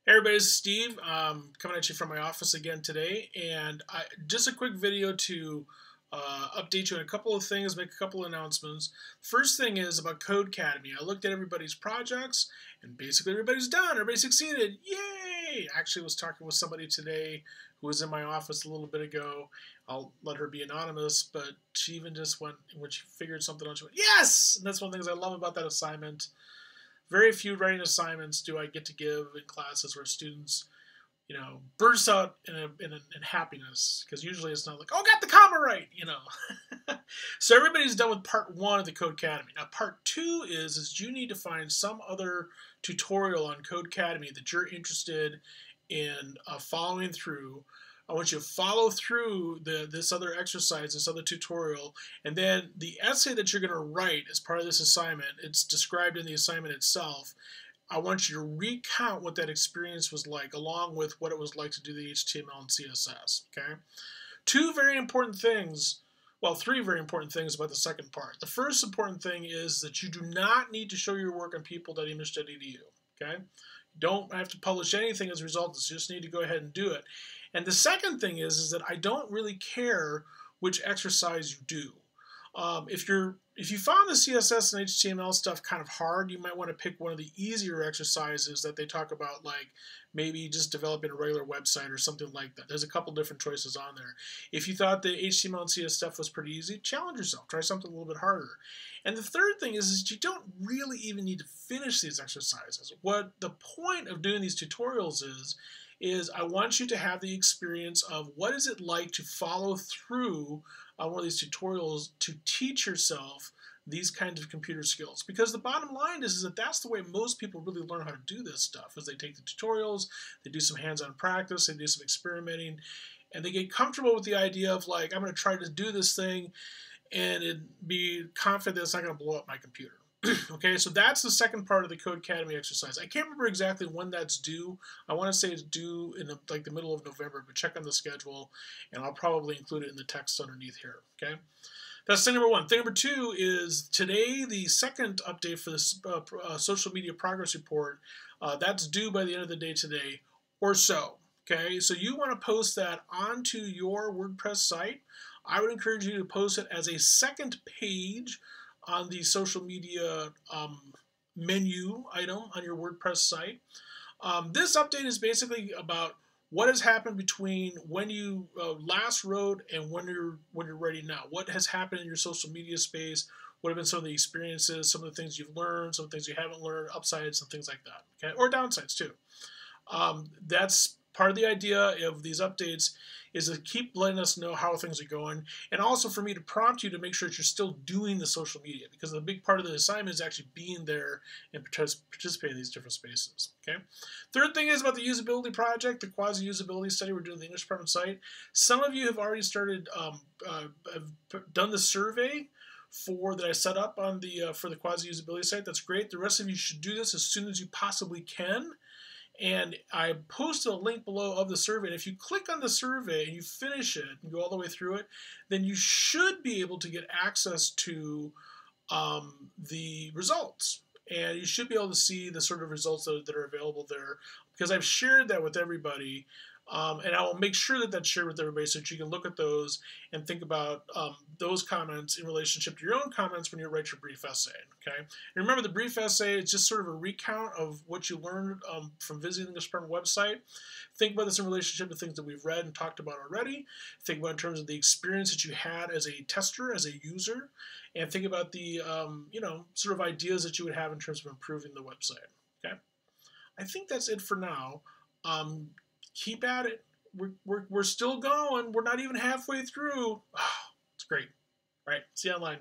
Hey everybody, this is Steve. Coming at you from my office again today, and just a quick video to update you on a couple of things, make a couple of announcements. First thing is about Codecademy. I looked at everybody's projects, and basically everybody's done. Everybody succeeded. Yay! I actually was talking with somebody today who was in my office a little bit ago. I'll let her be anonymous, but she even just went, when she figured something out, she went, yes! And that's one of the things I love about that assignment. Very few writing assignments do I get to give in classes where students, burst out in happiness, because usually it's not like, oh, got the comma right, So everybody's done with part one of the Codecademy. Now part two is you need to find some other tutorial on Codecademy that you're interested in following through. I want you to follow through this other exercise, this other tutorial, and then the essay that you're going to write as part of this assignment, it's described in the assignment itself. I want you to recount what that experience was like, along with what it was like to do the HTML and CSS, okay? Two very important things, well, three very important things about the second part. The first important thing is that you do not need to show your work on people.image.edu, okay? You don't have to publish anything as a result. You just need to go ahead and do it. And the second thing is that I don't really care which exercise you do. If you found the CSS and HTML stuff kind of hard, you might want to pick one of the easier exercises that they talk about, like maybe just developing a regular website or something like that. There's a couple different choices on there. If you thought the HTML and CS stuff was pretty easy, challenge yourself. Try something a little bit harder. And the third thing is you don't really even need to finish these exercises. What the point of doing these tutorials is I want you to have the experience of what is it like to follow through on one of these tutorials to teach yourself these kinds of computer skills. Because the bottom line is that that's the way most people really learn how to do this stuff, is they take the tutorials, they do some hands-on practice, they do some experimenting, and they get comfortable with the idea of, like, I'm going to try to do this thing and be confident that it's not going to blow up my computer. Okay, so that's the second part of the Codecademy exercise. I can't remember exactly when that's due. I want to say it's due in the middle of November, but check on the schedule, and I'll probably include it in the text underneath here. Okay, that's thing number one. Thing number two is today, the second update for this social media progress report. That's due by the end of the day today or so. Okay, so you want to post that onto your WordPress site. I would encourage you to post it as a second page on the social media menu item on your WordPress site. This update is basically about what has happened between when you last wrote and when you're writing now. What has happened in your social media space? What have been some of the experiences, some of the things you've learned, some of the things you haven't learned, upsides and things like that, okay? Or downsides too. That's part of the idea of these updates, is to keep letting us know how things are going, and also for me to prompt you to make sure that you're still doing the social media, because a big part of the assignment is actually being there and participating in these different spaces. Okay. Third thing is about the usability project, the quasi-usability study we're doing in the English department site. Some of you have already started, have done the survey that I set up on the for the quasi-usability site. That's great. The rest of you should do this as soon as you possibly can. And I posted a link below of the survey. And if you click on the survey and you finish it and go all the way through it, then you should be able to get access to the results. And you should be able to see the sort of results that are available there, because I've shared that with everybody. And I will make sure that that's shared with everybody so that you can look at those and think about those comments in relationship to your own comments when you write your brief essay. Okay. And remember, the brief essay is just sort of a recount of what you learned from visiting the English department website. Think about this in relationship to things that we've read and talked about already. Think about in terms of the experience that you had as a tester, as a user, and think about the sort of ideas that you would have in terms of improving the website. Okay. I think that's it for now. Keep at it. We're still going. We're not even halfway through. Oh, it's great. All right. See you online.